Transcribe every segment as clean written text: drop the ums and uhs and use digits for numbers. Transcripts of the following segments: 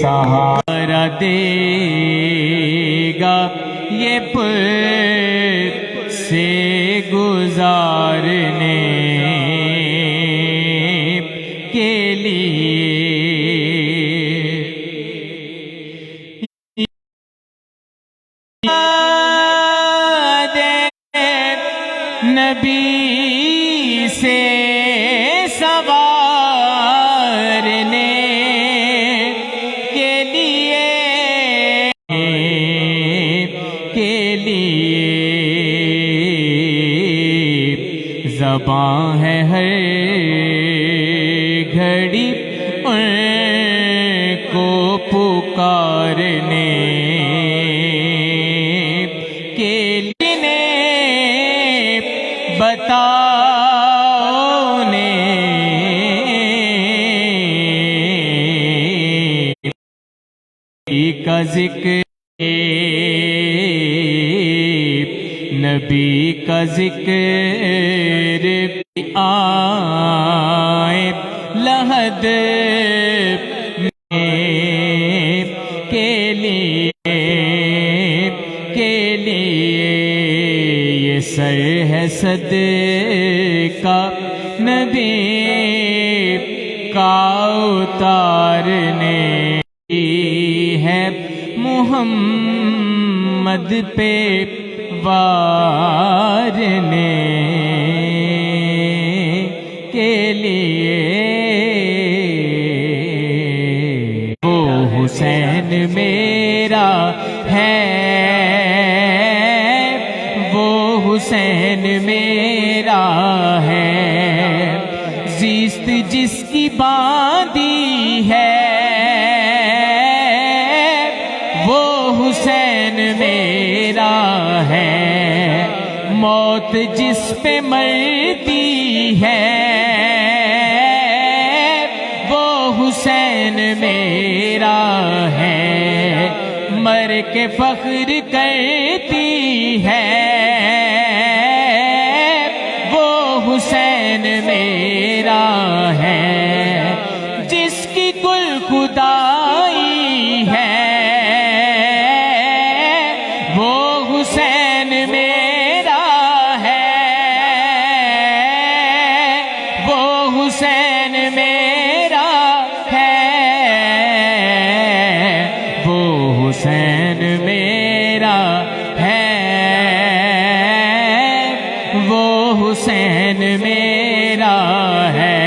سہارا دے گا یہ پل سے گزارنے کے لیے نبی سے سوارنے کے لیے زباں ہے ہر گھڑی ان کو پکارنے کے لیے بتاؤ نے کا ذکر نبی کا ذکر آئے لحد کے لیے یہ سر ہے صدقہ نبی کا اتارنے ہے محمد پہ وارنے کے لیے وہ حسین میرا ہے وہ حسین میرا ہے زیست جس کی باندھی ہے وہ حسین میرا ہے موت جس پہ مرتی ہے وہ حسین میرا ہے مر کے فخر کرتی ہے وہ حسین میرا ہے جس کی کل خدائی ہے وہ حسین میرا ہے وہ حسین میرا ہے وہ حسین میرا ہے وہ حسین میرا ہے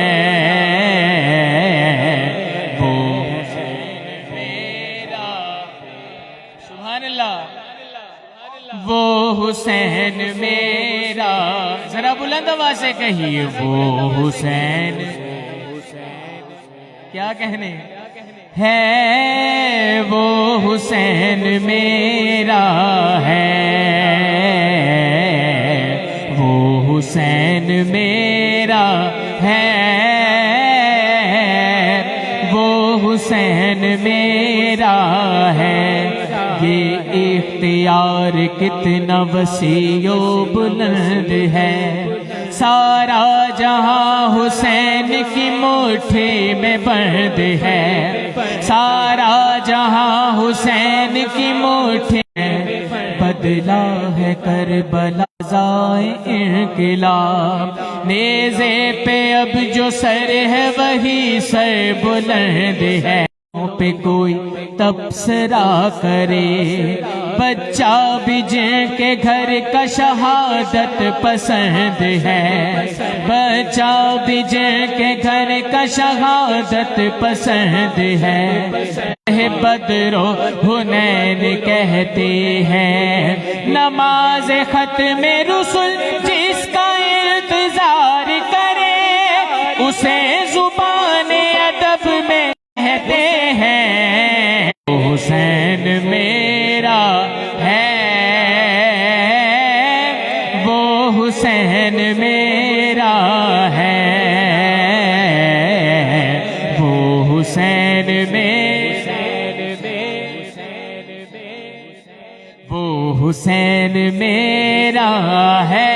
وہ حسین میرا سبحان اللہ وہ حسین میرا ذرا بلند آواز سے کہیے وہ حسین کیا کہنے ہے وہ حسین میرا ہے وہ حسین میرا ہے وہ حسین میرا ہے یہ اختیار کتنا وسیع و بلند ہے سارا جہاں حسین کی مٹھی میں بند ہے سارا جہاں حسین کی مٹھی میں بدلا ہے کربلا زائے انقلاب نیزے پہ اب جو سر ہے وہی سر بلند ہے پہ کوئی تبصرہ کرے بچہ بھی جن کے گھر کا شہادت پسند ہے بچہ بھی جن کے گھر کا شہادت پسند ہے بدر و حنین کہتے ہیں نماز ختم رسل جس کا انتظار کرے اسے زبان ادب میں کہتے ہیں حسین میرا ہے وہ حسین میرا ہے وہ حسین وہ حسین میرا ہے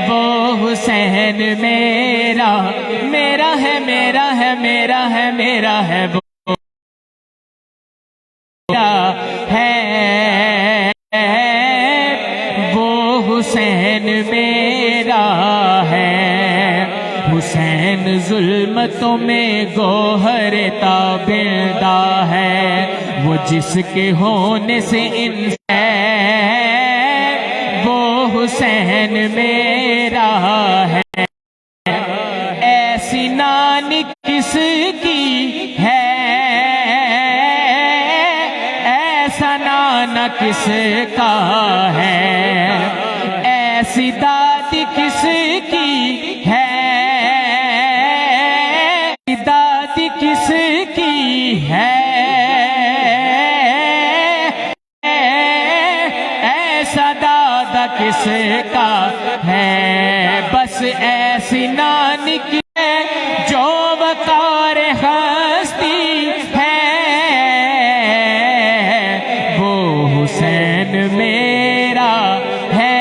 وہ حسین میرا میرا ہے میرا ہے میرا ہے میرا ہے وہ ہے وہ حسین میرا ہے حسین ظلمتوں میں گوہر تابندہ ہے وہ جس کے ہونے سے انسان وہ حسین میرا ہے ایسی نان کس کی ہے ایسا نانا کس کا ہے ایسی دادی کس کی ہے دادی کس کی ہے ایسا دادا کس کا ہے بس ایسی نانی کی ہے جو وقار ہستی ہے وہ حسین میرا ہے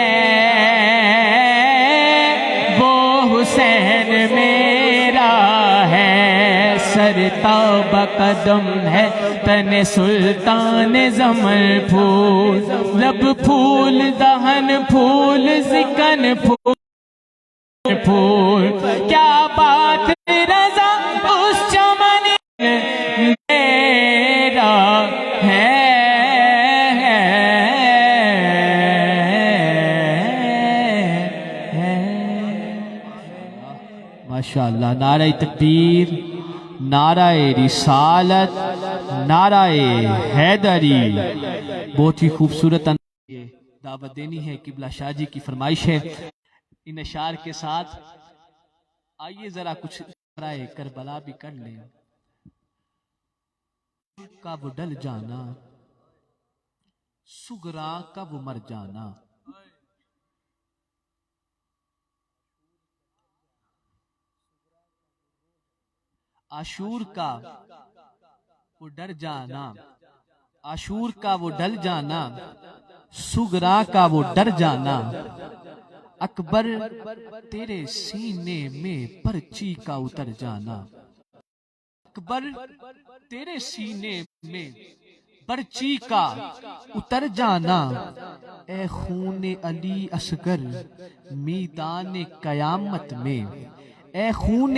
وہ حسین میرا ہے سر تاب قدم ہے تن سلطان زمن پھول لب پھول دہن پھول ذکن پھول پھول کیا بات رضا اس چمن میرا ہے ماشاءاللہ نعرہ تکبیر نعرہ رسالت نعرہ حیدری بہت ہی خوبصورت دعوت دینی ہے قبلہ شاہ جی کی فرمائش ہے ان اشعار کے ساتھ آئیے ذرا کچھ برائے کربلا بھی کر لیں کا وہ ڈل جانا سغرا کا وہ مر جانا عاشور کا وہ ڈر جانا عاشور کا وہ ڈل جانا سغرا کا وہ ڈر جانا اکبر تیرے سینے میں پرچی کا اتر جانا اکبر تیرے سینے میں پرچی کا اتر جانا اے خون علی اصغر میدان قیامت میں اے خون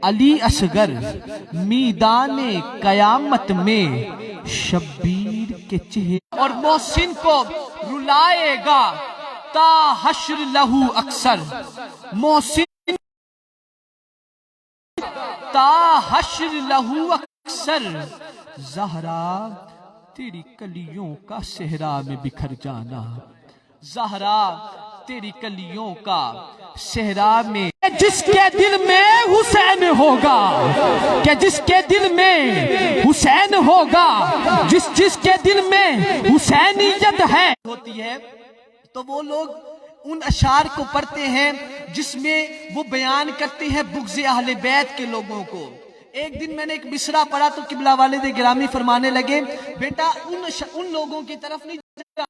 علی اصغر میدان قیامت میں شبیر کے چہرے اور محسن کو رلائے گا تا حشر لہو اکثر محسن تا حشر لہو اکثر زہرا تیری کلیوں کا صحرا میں بکھر جانا زہرا تیری کلیوں کا صحرا میں جس کے دل میں حسین ہوگا کہ جس کے دل میں حسین ہوگا جس کے دل میں حسینیت ہے ہوتی ہے تو وہ لوگ ان اشعار کو پڑھتے ہیں جس میں وہ بیان کرتے ہیں بغض اہل بیت کے لوگوں کو ایک دن میں نے ایک مصرع پڑھا تو قبلہ والد گرامی فرمانے لگے بیٹا ان لوگوں کی طرف نہیں جا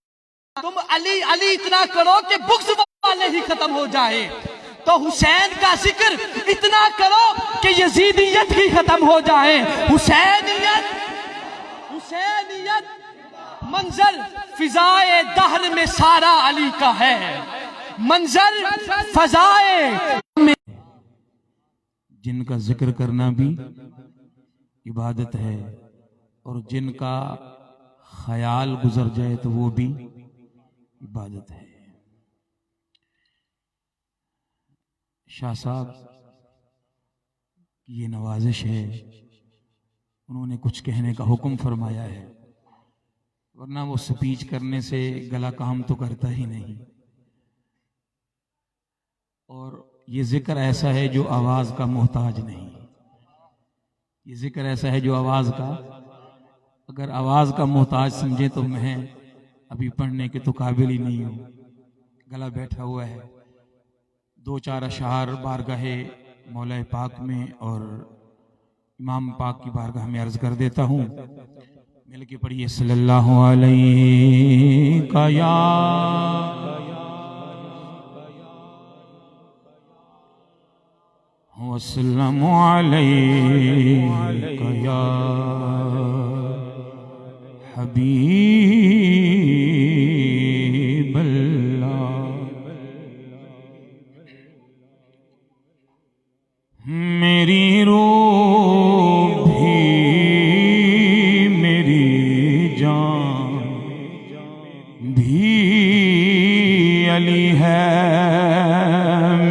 تم علی علی اتنا کرو کہ بغض والے ہی ختم ہو جائے تو حسین کا ذکر اتنا کرو کہ یزیدیت ہی ختم ہو جائے حسینیت منظر فضائے دہر میں سارا علی کا ہے منظر فضائے جن کا ذکر کرنا بھی عبادت ہے اور جن کا خیال گزر جائے تو وہ بھی عبادت ہے شاہ صاحب کی یہ نوازش ہے انہوں نے کچھ کہنے کا حکم فرمایا ہے ورنہ وہ سپیچ کرنے سے گلا کام تو کرتا ہی نہیں اور یہ ذکر ایسا ہے جو آواز کا محتاج نہیں یہ ذکر ایسا ہے جو آواز کا اگر آواز کا محتاج سمجھے تو میں ابھی پڑھنے کے تو قابل ہی نہیں ہوں گلا بیٹھا ہوا ہے دو چار اشعار بارگاہ مولا پاک میں اور امام پاک کی بارگاہ میں عرض کر دیتا ہوں مل کے پڑھیے صلی اللہ علیہ یا وسلم علیک یا حبیب اللہ۔ میری روح بھی میری جان بھی علی ہے،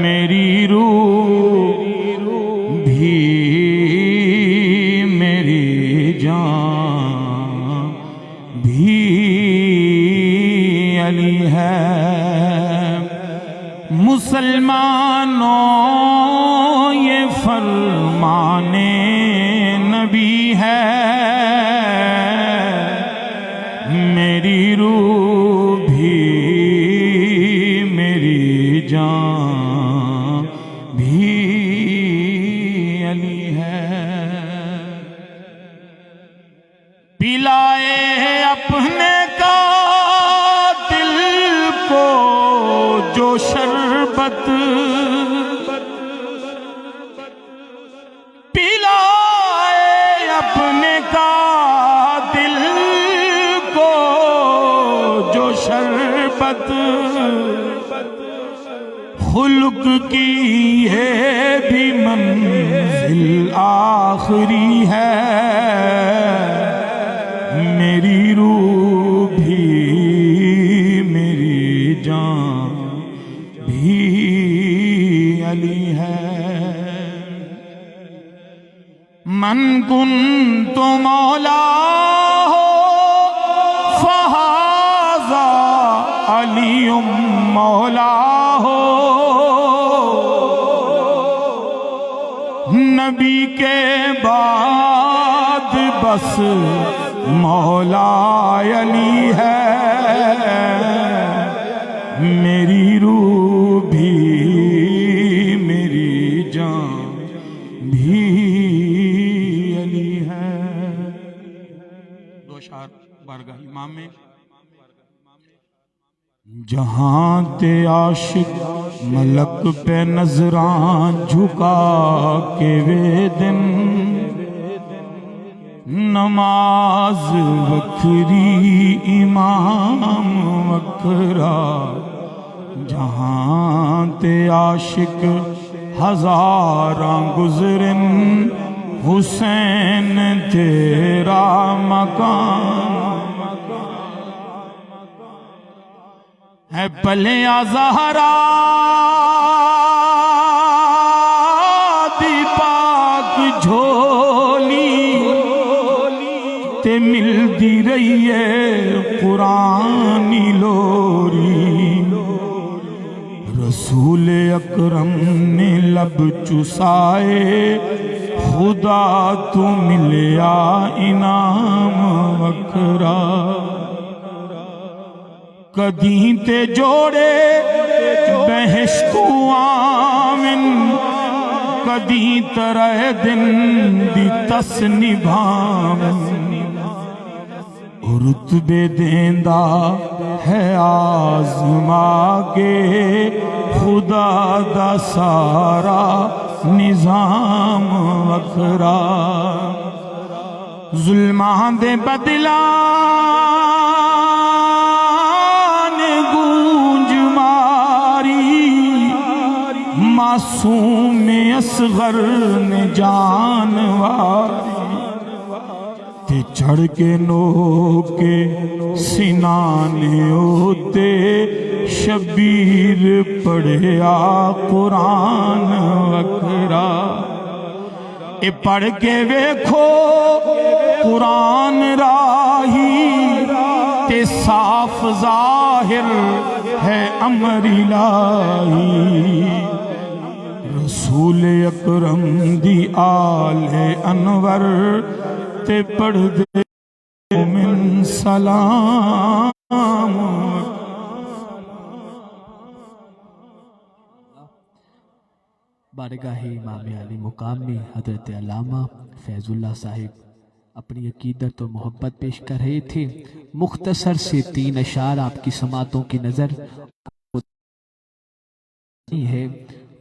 میری روح بھی میری جان بھی علی ہے۔ مسلمانوں یہ فرمان نبی ہے، میری روح بھی میری جان بھی علی ہے۔ پلائے اپنے کا دل کو جو شربت، پلائے اپنے کا دل کو جو شربت، خلق کی ہے بھی منزل آخری ہے، میری روح بھی میری جان بھی علی ہے۔ من کنت مولا ہو فہذا علی مولا ہو، نبی کے بعد بس مولا علی ہے، میری روح بھی میری جان بھی علی ہے۔ دو اشعار بارگاہ امام میں۔ جہاں تے عاشق ملک پہ نظران جھکا کے وے دن، نماز وکھری امام وکھرا، جہاں تے عاشق ہزاراں گزرن، حسین تیرا مقام ہے، پلے زہرا دی پاک جھولی تے ملدی رہی ہے قرآنی لوری، رسول اکرم نے لب چسائے، خدا تو ملیا انعام وکھرا، کدیں تے جوڑے بہشت آمن، کدیں ترہ دن دی تس نبھامن، رتبے دیندہ ہے آزما کے خدا دا سارا نظام وکھرا، ظلماں دے بدلان گونج ماری، معصوم اصغر نے جانواری، تے چڑھ کے نو کے سنانے ہوتے، شبیر پڑھیا قرآن وکھرا، اے پڑھ کے ویکھو قرآن راہی، تے صاف ظاہر ہے امر الہی، رسول اکرم دی آل انور تے پڑھ دے مومن سلام۔ بارگاہ امام علی مقام میں حضرت علامہ فیض اللہ صاحب اپنی عقیدت و محبت پیش کر رہے تھے۔ مختصر سے 3 اشعار آپ کی سماعتوں کی نظر ہے،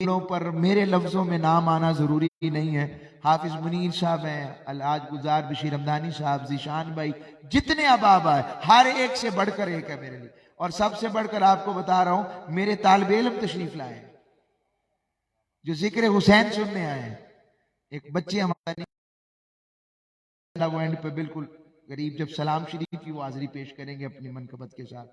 دلوں پر میرے لفظوں میں نام آنا ضروری نہیں ہے. حافظ منیر صاحب ہیں, الحاج گلزار بشیر حمدانی صاحب, ذیشان بھائی, جتنے اباب آئے ہر ایک سے بڑھ کر ایک ہے میرے لیے. اور سب سے بڑھ کر آپ کو بتا رہا ہوں, میرے طالب علم تشریف لائے ہیں جو ذکر حسین سننے آئے ہیں. ایک بچے ہمارے وہ اینڈ پہ بالکل قریب جب سلام شریف کی وہ حاضری پیش کریں گے اپنی منقبت کے ساتھ,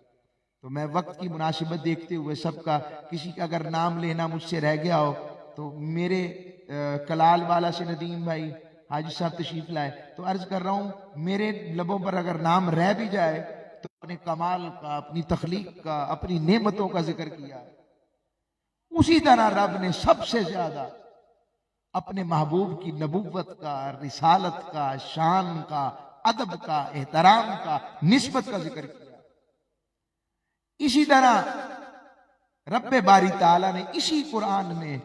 تو میں وقت کی مناسبت دیکھتے ہوئے سب کا, کسی کا اگر نام لینا مجھ سے رہ گیا ہو تو میرے کلال والا سے ندیم بھائی حاجی صاحب تشریف لائے, تو عرض کر رہا ہوں میرے لبوں پر اگر نام رہ بھی جائے تو اپنے کمال کا, اپنی تخلیق کا, اپنی نعمتوں کا ذکر کیا. اسی طرح رب نے سب سے زیادہ اپنے محبوب کی نبوت کا, رسالت کا, شان کا, ادب کا, احترام کا, نسبت کا ذکر کیا. اسی طرح رب باری تعالیٰ نے اسی قرآن میں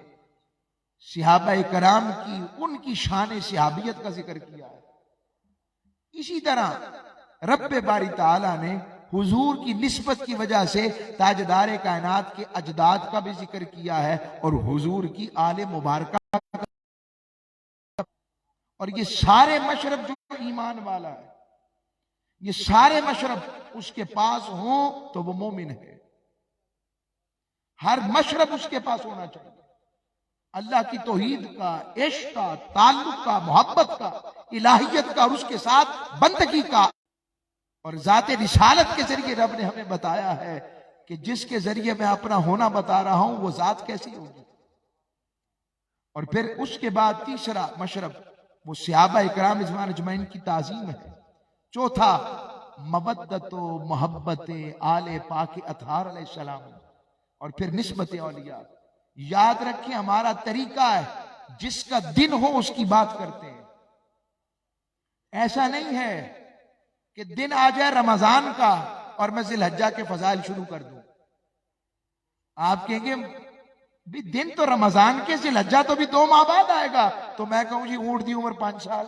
صحابہ کرام کی, ان کی شان صحابیت کا ذکر کیا ہے. اسی طرح رب باری تعالیٰ نے حضور کی نسبت کی وجہ سے تاجدار کائنات کے اجداد کا بھی ذکر کیا ہے, اور حضور کی آل مبارکہ, اور یہ سارے مشرب جو ایمان والا ہے, یہ سارے مشرب اس کے پاس ہوں تو وہ مومن ہے. ہر مشرب اس کے پاس ہونا چاہیے, اللہ کی توحید کا, عشق کا, تعلق کا, محبت کا, الہیت کا, اور اس کے ساتھ بندگی کا. اور ذات رسالت کے ذریعے رب نے ہمیں بتایا ہے کہ جس کے ذریعے میں اپنا ہونا بتا رہا ہوں وہ ذات کیسی ہوگی. اور پھر اس کے بعد تیسرا مشرب وہ صحابہ اکرام رضوان اجمعین کی تعظیم ہے. چوتھا مودت و محبت آل پاک اطہار علیہ السلام, اور پھر نسبت اولیاء. یاد رکھیں ہمارا طریقہ ہے جس کا دن ہو اس کی بات کرتے ہیں. ایسا نہیں ہے کہ دن آ جائے رمضان کا اور میں ذی الحجہ کے فضائل شروع کر دوں. آپ کہیں گے بھی دن تو رمضان کے, ذی الحجہ تو بھی 2 ماہ بعد آئے گا, تو میں کہوں جی اونٹ دی عمر 5 سال,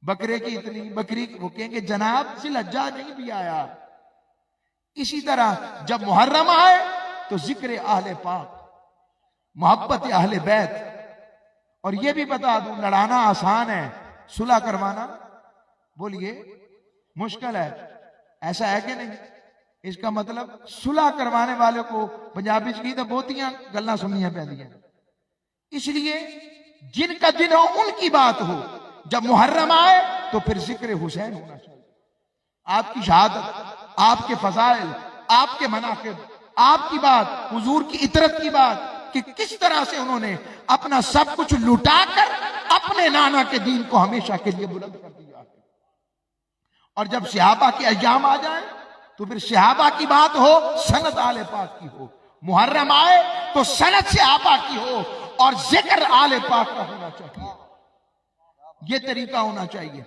بکرے کی اتنی, بکری, وہ کہیں گے جناب ذی الحجہ نہیں بھی آیا. اسی طرح جب محرم آئے تو ذکر اہل پاک, محبت اہل بیت. اور یہ بھی بتا دوں لڑانا آسان ہے, صلح کروانا بولیے مشکل ہے. ایسا ہے کہ نہیں؟ اس کا مطلب صلح کروانے والے کو پنجابی کی تو بہتیاں گلنا سننیاں پہنتی ہیں. اس لیے جن کا دن ہو ان کی بات ہو. جب محرم آئے تو پھر ذکر حسین ہونا چاہیے. آپ کی شہادت, آپ کے فضائل, آپ کے مناقب, آپ کی بات, حضور کی اطرت کی بات, کہ کس طرح سے انہوں نے اپنا سب کچھ لٹا کر اپنے نانا کے دین کو ہمیشہ کے لیے بلند کر دیا. اور جب صحابہ کے ایام آ جائیں تو پھر صحابہ کی بات ہو, سند آل پاک کی ہو. محرم آئے تو سند صحابہ کی ہو اور ذکر آل پاک کا ہونا چاہیے. یہ طریقہ ہونا چاہیے.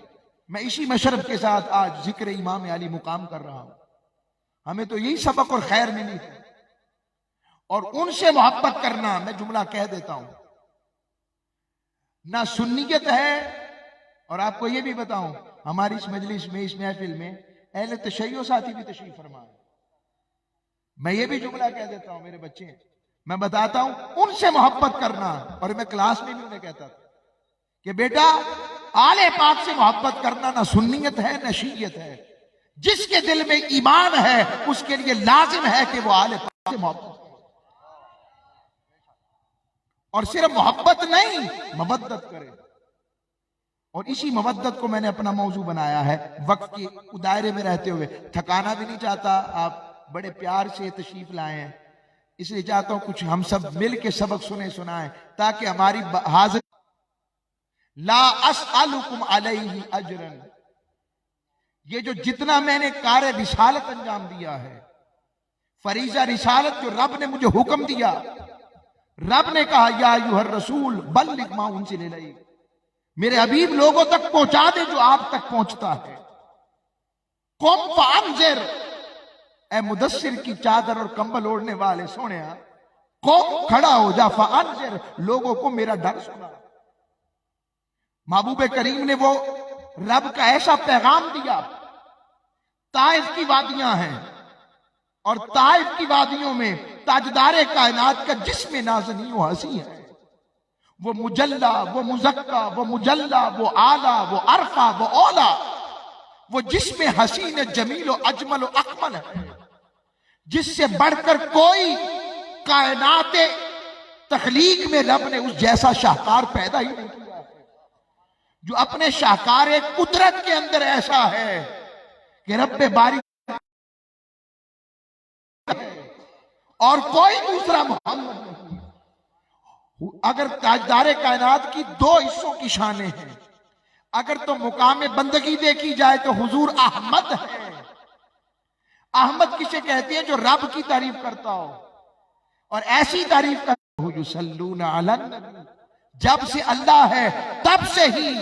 میں اسی مشرب کے ساتھ آج ذکر امام علی مقام کر رہا ہوں. ہمیں تو یہی سبق اور خیر ملی ہے, اور ان سے محبت کرنا. میں جملہ کہہ دیتا ہوں, نہ سنیت ہے. اور آپ کو یہ بھی بتاؤں ہماری اس مجلس میں, اس محفل میں اہل تشیع ساتھی بھی تشریف فرما ہے. میں یہ بھی جملہ کہہ دیتا ہوں, میرے بچے ہیں, میں بتاتا ہوں ان سے محبت کرنا. اور میں کلاس میں بھی انہیں کہتا تھا کہ بیٹا آل پاک سے محبت کرنا نہ سنیت ہے نہ شیعت ہے. جس کے دل میں ایمان ہے اس کے لیے لازم ہے کہ وہ آل پاک سے محبت کرے. اور صرف محبت نہیں, مودت کرے. اور اسی مودت کو میں نے اپنا موضوع بنایا ہے. وقت کے دائرے میں رہتے ہوئے تھکانا بھی نہیں چاہتا. آپ بڑے پیار سے تشریف لائے ہیں, اس لیے چاہتا ہوں کچھ ہم سب مل کے سبق سنائیں تاکہ ہماری حاضر. لا اسألکم علیہ اجرا, یہ جو جتنا میں نے کار رسالت انجام دیا ہے, فریضہ رسالت جو رب نے مجھے حکم دیا, رب نے کہا یا ایھا الرسول بلغ ما انزل الیک, میرے حبیب لوگوں تک پہنچا دے جو آپ تک پہنچتا ہے. قم فانذر, اے مدثر کی چادر اور کمبل اوڑھنے والے سونیا, قم کھڑا ہو جا, فانذر لوگوں کو میرا ڈر سنا. محبوب کریم نے وہ رب کا ایسا پیغام دیا. طائف کی وادیاں ہیں اور طائف کی وادیوں میں تاجدار کائنات کا جسم نازنی و حسین ہے، وہ مجلا، وہ مزکا، وہ مجلا، وہ آلہ، وہ عرفہ، وہ اولا، وہ جسم حسین جمیل و اجمل و اکمل ہے، جس سے بڑھ کر کوئی کائنات تخلیق میں رب نے اس جیسا شاہکار پیدا ہی نہیں کیا ہے، جو اپنے شاہکار قدرت کے اندر ایسا ہے کہ رب باری اور کوئی دوسرا محمد نہیں۔ اگر تاجدار کائنات کی دو حصوں کی شانیں ہیں، اگر تو مقام بندگی دیکھی جائے تو حضور احمد ہے۔ احمد کسے کہتے ہیں؟ جو رب کی تعریف کرتا ہو، اور ایسی تعریف کرتا ہو یصلون علی النبی، جب سے اللہ ہے تب سے ہی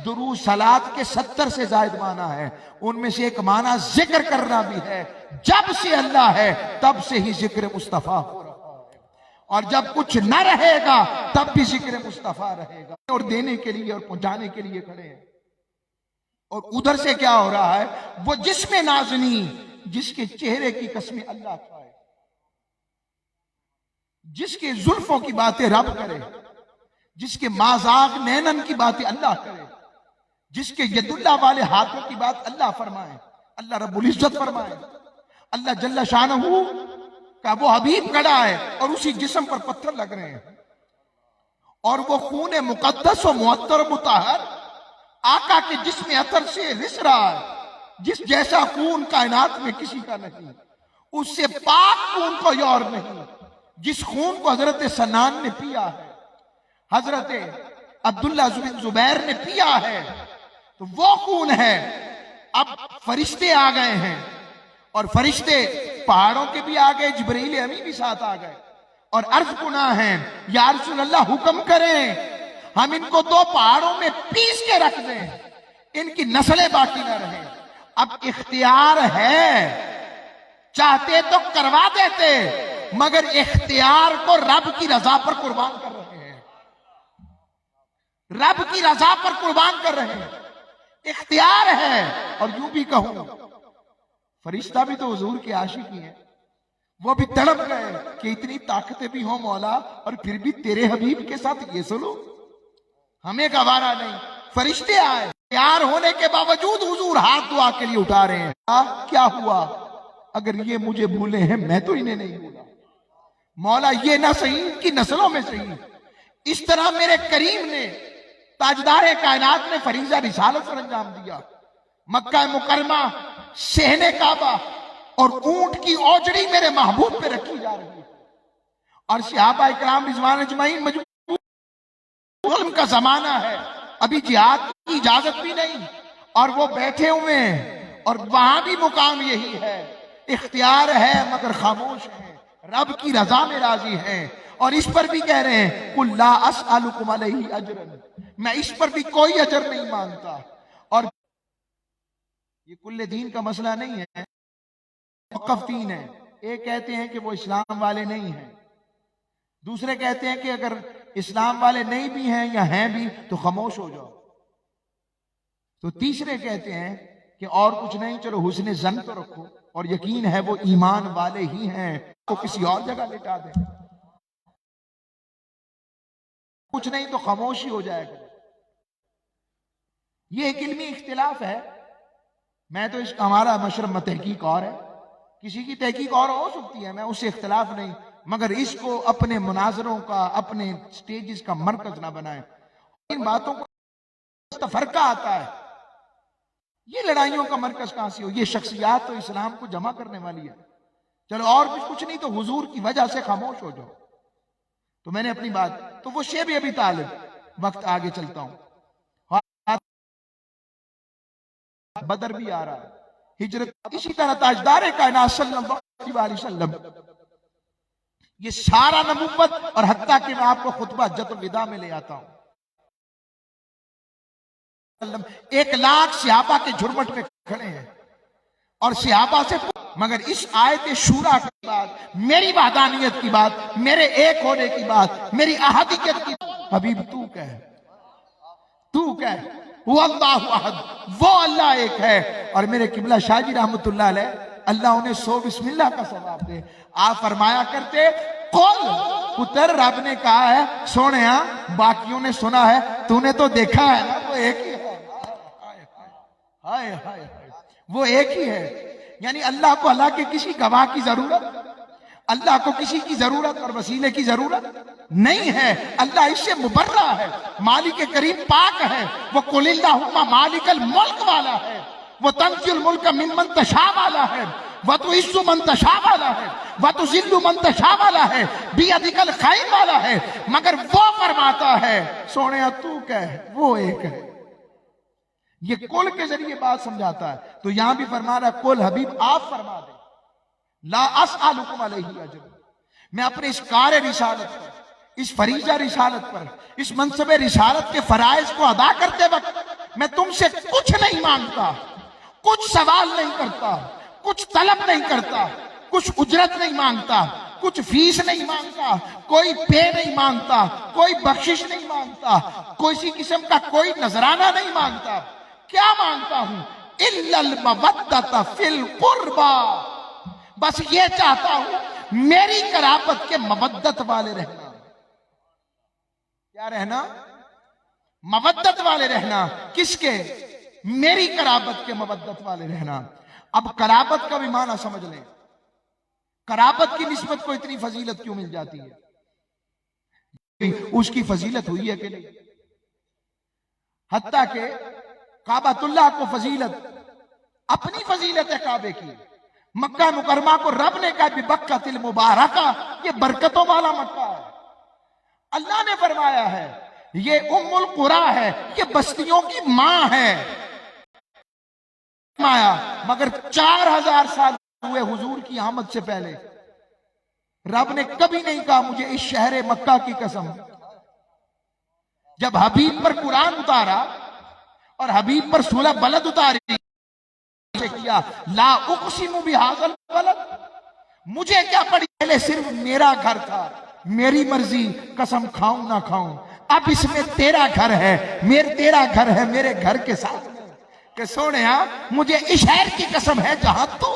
درود صلات کے 70 سے زائد معنی ہے، ان میں سے ایک معنی ذکر کرنا بھی ہے، جب سے اللہ ہے تب سے ہی ذکر مصطفیٰ ہو رہا ہے، اور جب کچھ نہ رہے گا تب بھی ذکر مصطفیٰ رہے گا، اور دینے کے لیے اور پہنچانے کے لیے کھڑے ہیں۔ اور ادھر سے کیا ہو رہا ہے؟ وہ جسم نازنی جس کے چہرے کی قسم اللہ کھائے، جس کے زلفوں کی باتیں رب کرے، جس کے مازاغ نینن کی باتیں اللہ کرے، جس کے ید اللہ والے ہاتھوں کی بات اللہ فرمائے، اللہ رب العزت فرمائے، اللہ جل شانہ کا وہ حبیب کھڑا ہے اور اسی جسم پر پتھر لگ رہے ہیں، اور وہ خون مقدس و معطر و مطہر آقا کے جسم عطر سے رس رہا ہے، جس جیسا خون کائنات میں کسی کا نہیں، اس سے پاک خون کوئی اور نہیں، جس خون کو حضرت سنان نے پیا ہے، حضرت عبداللہ بن زبیر نے پیا ہے، تو وہ خون ہے۔ اب فرشتے آ گئے ہیں، اور فرشتے پہاڑوں کے بھی آ گئے، جبرائیل امی بھی ساتھ آ گئے، اور عرض گناہ ہیں یا رسول اللہ حکم کریں ہم ان کو 2 پہاڑوں میں پیس کے رکھ دیں، ان کی نسلیں باقی نہ رہیں۔ اب اختیار ہے، چاہتے تو کروا دیتے، مگر اختیار کو رب کی رضا پر قربان کر رہے ہیں، رب کی رضا پر قربان کر رہے ہیں، اختیار ہے۔ اور یوں بھی کہوں فرشتہ بھی تو حضور کے عاشق ہی ہیں، وہ بھی تڑپ گئے کہ اتنی طاقتیں بھی ہوں مولا اور پھر بھی تیرے حبیب کے ساتھ یہ سلو، ہمیں گوارا نہیں۔ فرشتے آئے، تیار ہونے کے باوجود حضور ہاتھ دعا کے لیے اٹھا رہے ہیں، کیا ہوا؟ اگر یہ مجھے بھولے ہیں میں تو انہیں نہیں بھولا، مولا یہ نہ صحیح ان کی نسلوں میں صحیح۔ اس طرح میرے کریم نے تاجدار کائنات نے فریضہ رسالت پر انجام دیا، مکہ مکرمہ صحن کعبہ اور اونٹ کی اوجڑی میرے محبوب پہ رکھی جا رہی ہے، اور صحابہ اکرام رضوان اجمعین مجبور، ظلم کا زمانہ ہے، ابھی جہاد کی اجازت بھی نہیں، اور وہ بیٹھے ہوئے ہیں، اور وہاں بھی مقام یہی ہے، اختیار ہے مگر خاموش ہے، رب کی رضا میں راضی ہیں، اور اس پر بھی کہہ رہے ہیں قُلْ لَا أَسْأَلُكُمْ عَلَيْهِ أَجْرًا، میں اس پر بھی کوئی اجر نہیں مانگتا۔ اور یہ کل دین کا مسئلہ نہیں ہے، موقف دین ہے۔ ایک کہتے ہیں کہ وہ اسلام والے نہیں ہیں، دوسرے کہتے ہیں کہ اگر اسلام والے نہیں بھی ہیں یا ہیں بھی تو خاموش ہو جاؤ، تو تیسرے کہتے ہیں کہ اور کچھ نہیں، چلو حسن ظن تو رکھو، اور یقین ہے وہ ایمان والے ہی ہیں، تو کسی اور جگہ لٹا دیں، کچھ نہیں تو خاموش ہی ہو جائے گا۔ یہ ایک علمی اختلاف ہے، میں تو اس کا ہمارا مشرب تحقیق اور ہے، کسی کی تحقیق اور ہو سکتی ہے، میں اس سے اختلاف نہیں، مگر اس کو اپنے مناظروں کا، اپنے سٹیجز کا مرکز نہ بنائیں۔ ان باتوں کو فرقہ آتا ہے، یہ لڑائیوں کا مرکز کہاں سے ہو؟ یہ شخصیات تو اسلام کو جمع کرنے والی ہے، چلو اور بھی کچھ نہیں تو حضور کی وجہ سے خاموش ہو جاؤ۔ تو میں نے اپنی بات، تو وہ شیب ابی طالب، وقت آگے چلتا ہوں، بدر بھی آ رہا ہے، ہجرت، اسی طرح تاجدار کائنات صلی اللہ علیہ وسلم، یہ سارا نبوت، اور حتیٰ کہ میں آپ کو خطبہ حجۃ الوداع میں لے آتا ہوں، 1,00,000 صحابہ کے جھرمٹ میں کھڑے ہیں، اور صحابہ سے مگر اس آیت شورا کی بات، میری وحدانیت کی بات، میرے ایک ہونے کی بات، میری احدیت کی بات، حبیب تو کہہ وہ اللہ احد، وہ اللہ ایک ہے۔ اور میرے قبلہ شاہ جی رحمت اللہ علیہ اللہ انہیں 100 بسم اللہ کا ثواب دے. آپ فرمایا کرتے قل پتر رب نے کہا ہے سونے باقیوں نے سنا ہے تو نے تو دیکھا ہے نا وہ ایک ہی ہے. ہائے ہائے وہ ایک ہی ہے. یعنی اللہ کو اللہ کے کسی گواہ کی ضرورت, اللہ کو کسی کی ضرورت اور وسیلے کی ضرورت نہیں ہے. اللہ اس سے مبرہ ہے, مالک کریم پاک ہے. وہ قل اللہم مالک الملک والا ہے, وہ تنزل الملک ممن تشاء والا ہے, وہ تعز من تشاء والا ہے, وہ تذل من تشاء والا ہے, بیدک الخیر والا ہے. مگر وہ فرماتا ہے سونے تو کہہ وہ ایک ہے. یہ کل کے ذریعے بات سمجھاتا ہے. تو یہاں بھی فرما رہا ہے کل حبیب آپ فرما دیں لا اسألکم علیہ اجر, میں اپنے اس کار رسالت پر, اس فریضہ رسالت پر, اس منصب رسالت کے فرائض کو ادا کرتے وقت میں تم سے کچھ نہیں مانگتا, کچھ سوال نہیں کرتا, کچھ طلب نہیں کرتا, کچھ اجرت نہیں مانگتا, کچھ فیس نہیں مانگتا, کوئی پے نہیں مانگتا, کوئی بخشش نہیں مانگتا, کسی قسم کا کوئی نذرانہ نہیں مانگتا. کیا مانگتا ہوں الا المودۃ فی القربى, بس یہ چاہتا ہوں میری قرابت کے مودت والے رہنا. کیا رہنا؟ مودت والے رہنا. کس کے؟ میری قرابت کے مودت والے رہنا. اب قرابت کا بھی معنی سمجھ لیں. قرابت کی نسبت کو اتنی فضیلت کیوں مل جاتی ہے؟ اس کی فضیلت ہوئی ہے کہ نہیں؟ حتیٰ کہ کعبۃ اللہ کو فضیلت, اپنی فضیلت ہے کعبے کی. مکہ مکرمہ کو رب نے کہا ببکۃ المبارکہ, یہ برکتوں والا مکہ ہے. اللہ نے فرمایا ہے یہ ام القریٰ ہے, یہ بستیوں کی ماں ہے. مگر 4000 سال ہوئے حضور کی آمد سے پہلے رب نے کبھی نہیں کہا مجھے اس شہر مکہ کی قسم. جب حبیب پر قرآن اتارا اور حبیب پر سورہ بلد اتاری کیا لا اقسم بہذا البلد, مجھے کیا پڑی, پہلے صرف میرا گھر تھا, میری مرضی قسم کھاؤں نہ کھاؤں, اب اس میں تیرا گھر ہے, تیرا گھر ہے میرے گھر کے ساتھ میں. کہ سونے مجھے اس شہر کی قسم ہے جہاں تو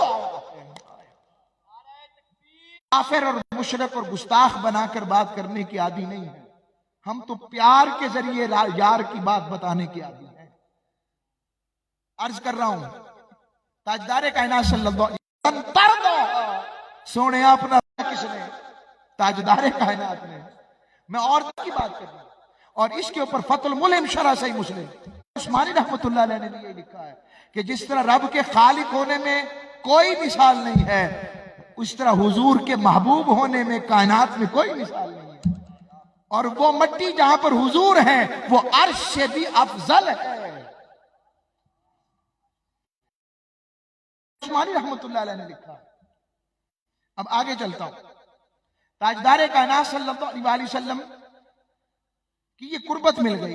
کافر اور مشرک اور گستاخ بنا کر بات کرنے کی عادی نہیں ہے. ہم تو پیار کے ذریعے یار کی بات بتانے کی عادی ہیں. عرض کر رہا ہوں تاجدار کائنات صلی اللہ علیہ وسلم سونے اپنا کس نے؟ تاجدار کائنات نے. میں اور کی بات کر رہا ہوں, اور اس کے اوپر فتح الملم شرح صحیح مسلم عثمانی رحمت اللہ علیہ نے بھی یہ لکھا ہے کہ جس طرح رب کے خالق ہونے میں کوئی مثال نہیں ہے, اس طرح حضور کے محبوب ہونے میں کائنات میں کوئی مثال نہیں ہے. اور وہ مٹی جہاں پر حضور ہیں وہ عرش سے بھی افضل ہے. عثمانی رحمت اللہ علیہ نے لکھا. اب آگے چلتا ہوں. تاجدار کائنات صلی اللہ علیہ وسلم کی یہ قربت مل گئی.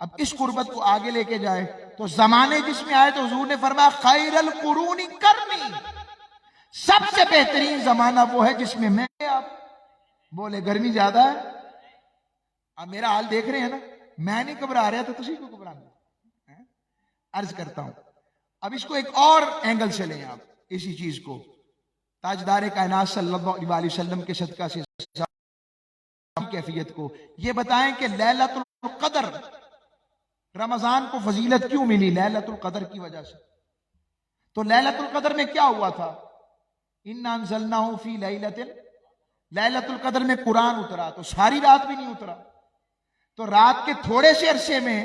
اب اس قربت کو آگے لے کے جائے تو زمانے جس میں آئے تو حضور نے فرمایا خیر القرون کرنی, سب سے بہترین زمانہ وہ ہے جس میں آپ بولے گرمی زیادہ ہے. اب میرا حال دیکھ رہے ہیں نا, میں نہیں گھبرا رہا تو تسی کو گھبرانا. عرض کرتا ہوں اب اس کو ایک اور اینگل سے لیں آپ اسی چیز کو. تاجدار کائنات صلی اللہ علیہ وسلم کے صدقہ سے کیفیت کو یہ بتائیں کہ لیلۃ القدر رمضان کو فضیلت کیوں ملی؟ لیلۃ القدر کی وجہ سے. تو لیلۃ القدر میں کیا ہوا تھا؟ اِنَّا أَنزَلْنَاهُ فِي لَيْلَةٍ, لیلۃ القدر میں قرآن اترا تو ساری رات بھی نہیں اترا. تو رات کے تھوڑے سے عرصے میں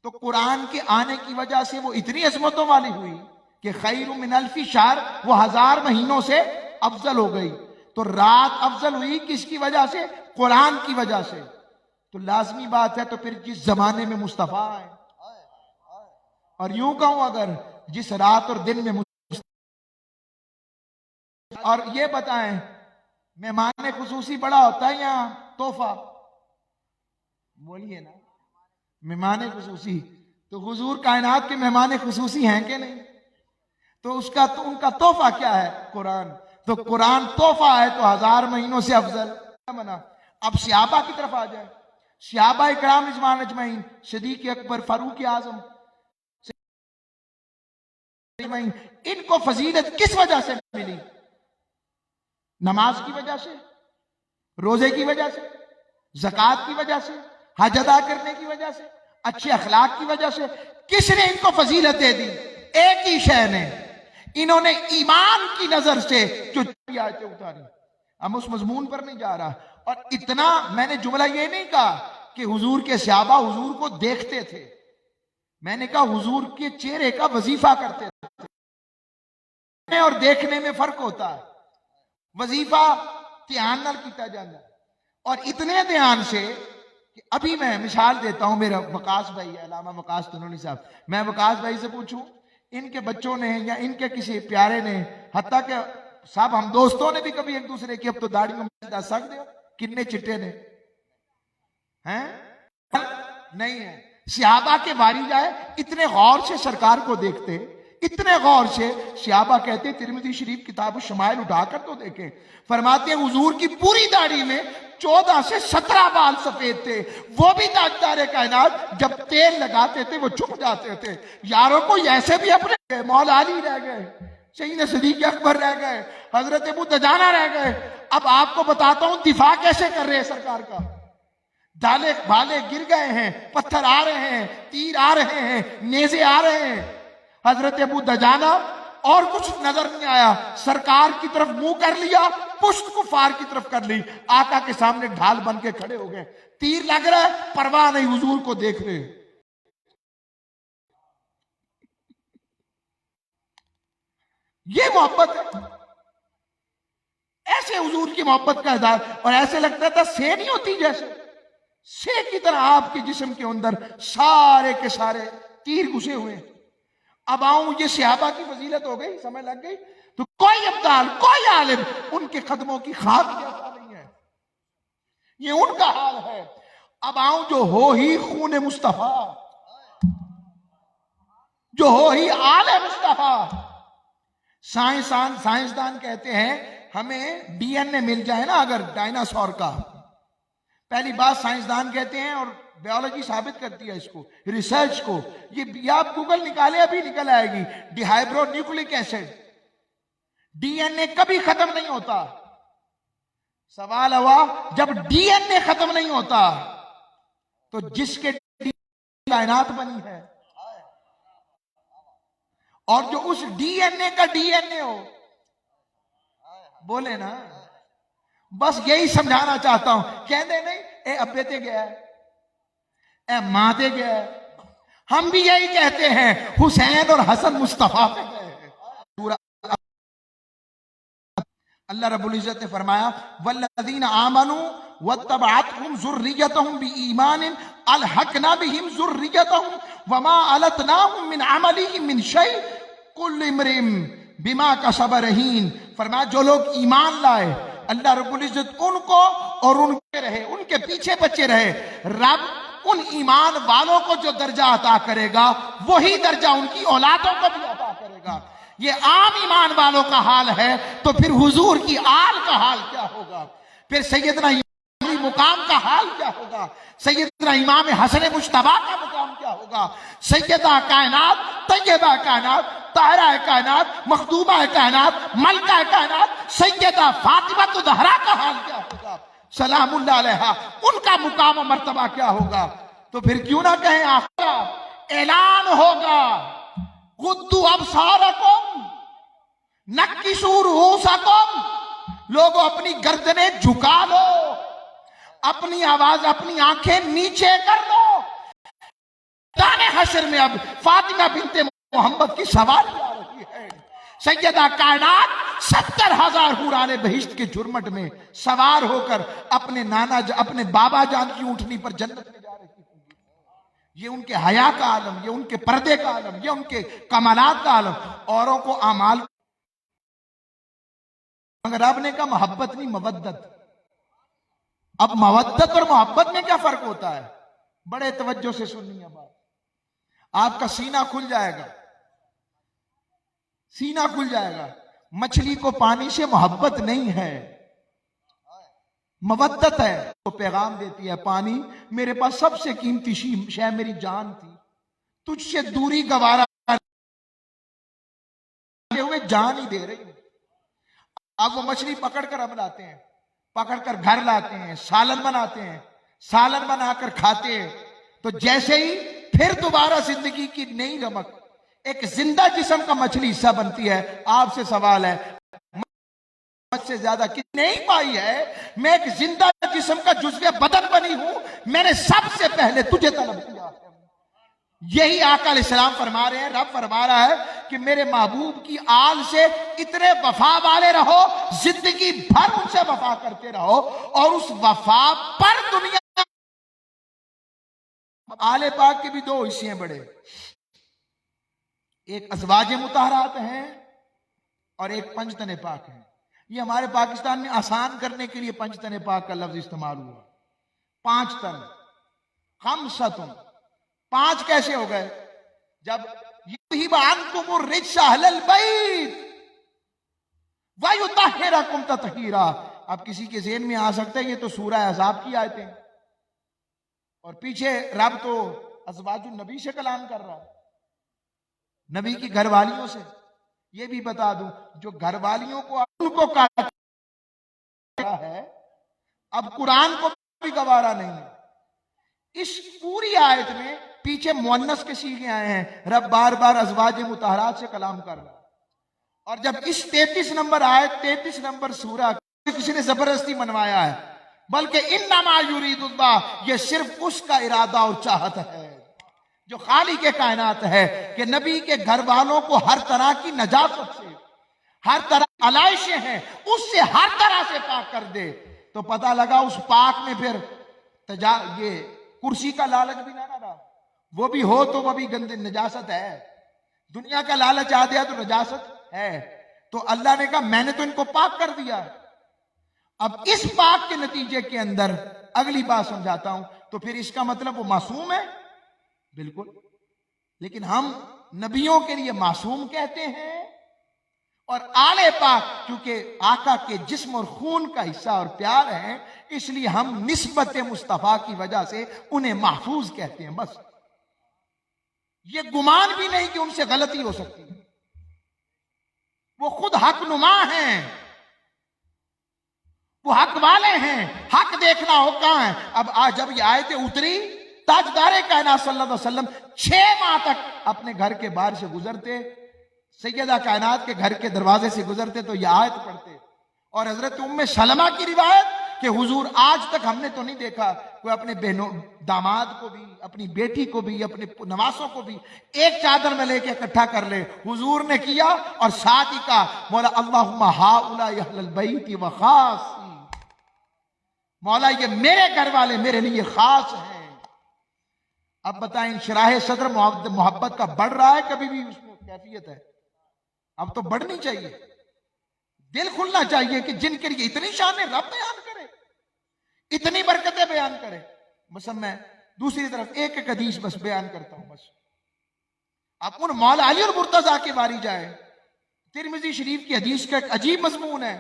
تو قرآن کے آنے کی وجہ سے وہ اتنی عظمتوں والی ہوئی کہ خیر من الف شہر, وہ 1000 مہینوں سے افضل ہو گئی. تو رات افضل ہوئی کس کی وجہ سے؟ قرآن کی وجہ سے. تو لازمی بات ہے تو پھر جس زمانے میں مصطفیٰ آئے, اور یوں کہوں اگر جس رات اور دن میں اور یہ بتائیں مہمان خصوصی بڑا ہوتا ہے یا تحفہ؟ بولیے نا, مہمان خصوصی. تو حضور کائنات کے مہمان خصوصی ہیں کہ نہیں؟ تو ان کا تحفہ کیا ہے؟ قرآن. تو قرآن تحفہ ہے تو 1000 مہینوں سے افضل بنا. اب صحابہ کی طرف آ جائے. صحابہ کرام رضوان اجمعین, صدیق اکبر, فاروق اعظم, ان کو فضیلت کس وجہ سے ملی؟ نماز کی وجہ سے، روزے کی وجہ سے، زکوٰۃ کی وجہ سے، حج ادا کرنے کی وجہ سے، اچھے اخلاق کی وجہ سے۔ کس نے ان کو فضیلتیں دی؟ ایک ہی شے نے، انہوں نے ایمان کی نظر سے جو آیتیں اتاری۔ ہم اس مضمون پر نہیں جا رہا، اور اتنا میں نے جملہ یہ نہیں کہا کہ حضور کے صحابہ حضور کو دیکھتے تھے، میں نے کہا حضور کے چہرے کا وظیفہ کرتے تھے، اور دیکھنے میں فرق ہوتا ہے۔ وظیفہ دھیان نال کیتا جانا، اور اتنے دھیان سے کہ ابھی میں مثال دیتا ہوں، میرا وقاص بھائی ہے، علامہ وقاص تنونی صاحب، میں وقاص بھائی سے پوچھوں ان کے بچوں نے یا ان کے کسی پیارے نے، حتیٰ کہ صاحب ہم دوستوں نے بھی کبھی ایک دوسرے کی اب تو داڑھی میں دس سکتے ہو کتنے چٹے نے ہیں؟ نہیں ہے۔ صحابہ کے باری جائے اتنے غور سے سرکار کو دیکھتے، اتنے غور سے، صحابہ کہتے ترمذی شریف کتاب الشمائل اٹھا کر تو دیکھیں، فرماتے ہیں حضور کی پوری داڑھی میں 14 سے 17 بال سفید تھے، وہ بھی تاجدار کائنات جب تیل لگاتے تھے وہ چھپ جاتے تھے۔ یاروں کو ایسے بھی اپنے مولا علی رہ گئے، سیدنا صدیق اکبر رہ گئے، حضرت ابو دجانہ رہ گئے۔ اب آپ کو بتاتا ہوں دفاع کیسے کر رہے ہیں سرکار کا۔ ڈالے بھالے گر گئے ہیں، پتھر آ رہے ہیں، تیر آ رہے ہیں، نیزے آ رہے ہیں۔ حضرت ابو دجانہ اور کچھ نظر نہیں آیا، سرکار کی طرف منہ کر لیا، پشت کفار کی طرف کر لی، آقا کے سامنے ڈھال بن کے کھڑے ہو گئے۔ تیر لگ رہا ہے، پرواہ نہیں، حضور کو دیکھ رہے۔ یہ محبت ہے، ایسے حضور کی محبت کا اظہار، اور ایسے لگتا تھا سے نہیں ہوتی، جیسے سے کی طرح آپ کے جسم کے اندر سارے کے سارے تیر گھسے ہوئے۔ اب آؤں، یہ صحابہ کی فضیلت ہو گئی، سمجھ لگ گئی، تو کوئی ابدال، کوئی عالم ان کے قدموں کی خاک جیسا نہیں ہے، یہ ان کا حال ہے۔ اب آؤں، جو ہو ہی خون مصطفیٰ، جو ہو ہی آل مصطفیٰ۔ سائنسدان کہتے ہیں ہمیں ڈی این اے مل جائے نا اگر ڈائناسور کا، پہلی بات سائنسدان کہتے ہیں، اور بیولوجی ثابت کرتی ہے اس کو، ریسرچ کو، یہ آپ گوگل نکالے ابھی نکل آئے گی، D hydro nucleic acid, D N A کبھی ختم نہیں ہوتا۔ سوال ہوا جب ڈی این اے ختم نہیں ہوتا تو جس کے کائنات بنی ہے، اور جو اس ڈی این اے کا ڈی این اے ہو، بولے نا، بس یہی سمجھانا چاہتا ہوں۔ کہتے نہیں اے ابے تے گیا ہے، اے ماں تے گیا ہے، ہم بھی یہی کہتے ہیں، حسین اور حسن مصطفیٰ پہ گئے ہیں۔ اللہ رب العزت نے فرمایا والذین آمنوا واتبعتهم ذریتهم بإیمان الحقنا بهم ذریتهم وما علتناهم من عملهم من شیء کل امرئ بما کسب رہین۔ فرمایا جو لوگ ایمان لائے، اللہ رب العزت ان کو اور ان کے رہے، ان کے پیچھے بچے رہے، رب ان ایمان والوں کو جو درجہ عطا کرے گا وہی درجہ ان کی اولادوں کو بھی عطا کرے گا۔ یہ عام ایمان والوں کا حال ہے، تو پھر حضور کی آل کا حال کیا ہوگا؟ پھر سیدنا امام مقام کا حال کیا ہوگا؟ سیدنا امام حسن مجتبی کا مقام کیا ہوگا؟ سیدہ کائنات، طیبہ کائنات، طاہرہ کائنات، مخدومہ کائنات، ملکہ کائنات سیدہ فاطمہ الزہرا کا حال کیا ہوگا؟ سلام اللہ علیہا، ان کا مقام و مرتبہ کیا ہوگا؟ تو پھر کیوں نہ کہیں آخر اعلان ہوگا غضوا ابصارکم نکسوا رؤوسکم، لوگوں اپنی گردنیں جھکا لو، اپنی آواز، اپنی آنکھیں نیچے کر لو۔ میدان حشر میں اب فاطمہ بنت محمد کی سواری آ رہی ہے، سیدہ کائنات 70,000 حوران بہشت کے جھرمٹ میں سوار ہو کر اپنے بابا جان کی اونٹنی پر جنت میں جا رہی ہے۔ یہ ان کے حیا کا عالم، یہ ان کے پردے کا عالم، یہ ان کے کمالات کا عالم۔ اوروں کو اعمال، مگر رب نے کہا محبت نہیں، مودت۔ اب مودت اور محبت میں کیا فرق ہوتا ہے؟ بڑے توجہ سے سننی ہے بات، آپ کا سینہ کھل جائے گا، سینہ کھل جائے گا۔ مچھلی کو پانی سے محبت نہیں ہے، مودت ہے، تو پیغام دیتی ہے پانی میرے پاس سب سے قیمتی شے میری جان تھی، تجھ سے دوری گوارا جان ہی دے رہی ہوں. اب وہ مچھلی پکڑ کر اب لاتے ہیں, پکڑ کر گھر لاتے ہیں, سالن بناتے ہیں, سالن بنا کر کھاتے ہیں. تو جیسے ہی پھر دوبارہ زندگی کی نئی رمق ایک زندہ جسم کا مچھلی حصہ بنتی ہے. آپ سے سوال ہے, مجھ سے زیادہ کتنی نہیں پائی ہے؟ میں ایک زندہ جسم کا جزو بدن بنی ہوں, میں نے سب سے پہلے تجھے طلب کیا. یہی آقا علیہ السلام فرما رہے ہیں, رب فرما رہا ہے کہ میرے محبوب کی آل سے اتنے وفا والے رہو, زندگی بھر ان سے وفا کرتے رہو, اور اس وفا پر دنیا. آل پاک کے بھی دو حصے ہیں بڑے, ایک ازواج مطہرات ہیں اور ایک پنجتن پاک ہیں. یہ ہمارے پاکستان میں آسان کرنے کے لیے پنجتن پاک کا لفظ استعمال ہوا. 5 تن, خمسۃ, 5 کیسے ہو گئے؟ جب یذہب عنکم الرجس اہل البیت ویطہرکم تطہیرا. اب کسی کے ذہن میں آ سکتا ہے یہ تو سورہ احزاب کی آیتیں, اور پیچھے رب تو ازواج النبی سے کلام کر رہا ہے, نبی کی گھر والیوں سے. یہ بھی بتا دوں, جو گھر والیوں کو ان کو کہا ہے, اب قرآن کو بھی گوارا نہیں ہے. اس پوری آیت میں پیچھے مؤنث کے صیغے آئے ہیں, رب بار بار ازواج مطہرات سے کلام کر رہا ہے. اور جب اس 33 نمبر آیت 33 نمبر سورہ کسی نے زبردستی منوایا ہے, بلکہ انما یرید اللہ, یہ صرف اس کا ارادہ اور چاہت ہے جو خالق کے کائنات ہے کہ نبی کے گھر والوں کو ہر طرح کی نجاست سے, ہر طرح علائشیں ہیں اس سے ہر طرح سے پاک کر دے. تو پتہ لگا اس پاک میں پھر یہ کرسی کا لالچ بھی نہ رہا, وہ بھی ہو تو وہ بھی گندی نجاست ہے. دنیا کا لالچ آ گیا تو نجاست ہے. تو اللہ نے کہا میں نے تو ان کو پاک کر دیا. اب اس پاک کے نتیجے کے اندر اگلی بات سمجھاتا ہوں. تو پھر اس کا مطلب وہ معصوم ہے؟ بالکل. لیکن ہم نبیوں کے لیے معصوم کہتے ہیں, اور آل پاک کیونکہ آقا کے جسم اور خون کا حصہ اور پیار ہے, اس لیے ہم نسبت مصطفیٰ کی وجہ سے انہیں محفوظ کہتے ہیں. بس یہ گمان بھی نہیں کہ ان سے غلطی ہو سکتی ہے. وہ خود حق نما ہیں, وہ حق والے ہیں. حق دیکھنا ہو کہاں ہے. اب آج جب یہ آیتیں اتری, تاجدار کائنات صلی اللہ علیہ وسلم 6 ماہ تک اپنے گھر کے باہر سے گزرتے, سیدہ کائنات کے گھر کے دروازے سے گزرتے تو یہ آیت پڑھتے. اور حضرت ام سلمہ کی روایت کہ حضور آج تک ہم نے تو نہیں دیکھا کوئی اپنے بہنوں داماد کو بھی, اپنی بیٹی کو بھی, اپنے نواسوں کو بھی ایک چادر میں لے کے اکٹھا کر لے. حضور نے کیا اور ساتھ ہی کہا مولا اللہم ہؤلاء اہل البیت وخاصی, مولا یہ میرے گھر والے میرے لیے خاص ہیں. اب بتائیں انشراح صدر محبت کا بڑھ رہا ہے کبھی بھی اس میں کیفیت ہے؟ اب تو بڑھنی چاہیے, دل کھلنا چاہیے کہ جن کے لیے اتنی شان رب بیان کرے, اتنی برکتیں بیان کرے. بس میں دوسری طرف ایک ایک حدیث بس بیان کرتا ہوں. بس اب ان مولا علی اور مرتضیٰ کی باری جائے. ترمذی شریف کی حدیث کا ایک عجیب مضمون ہے.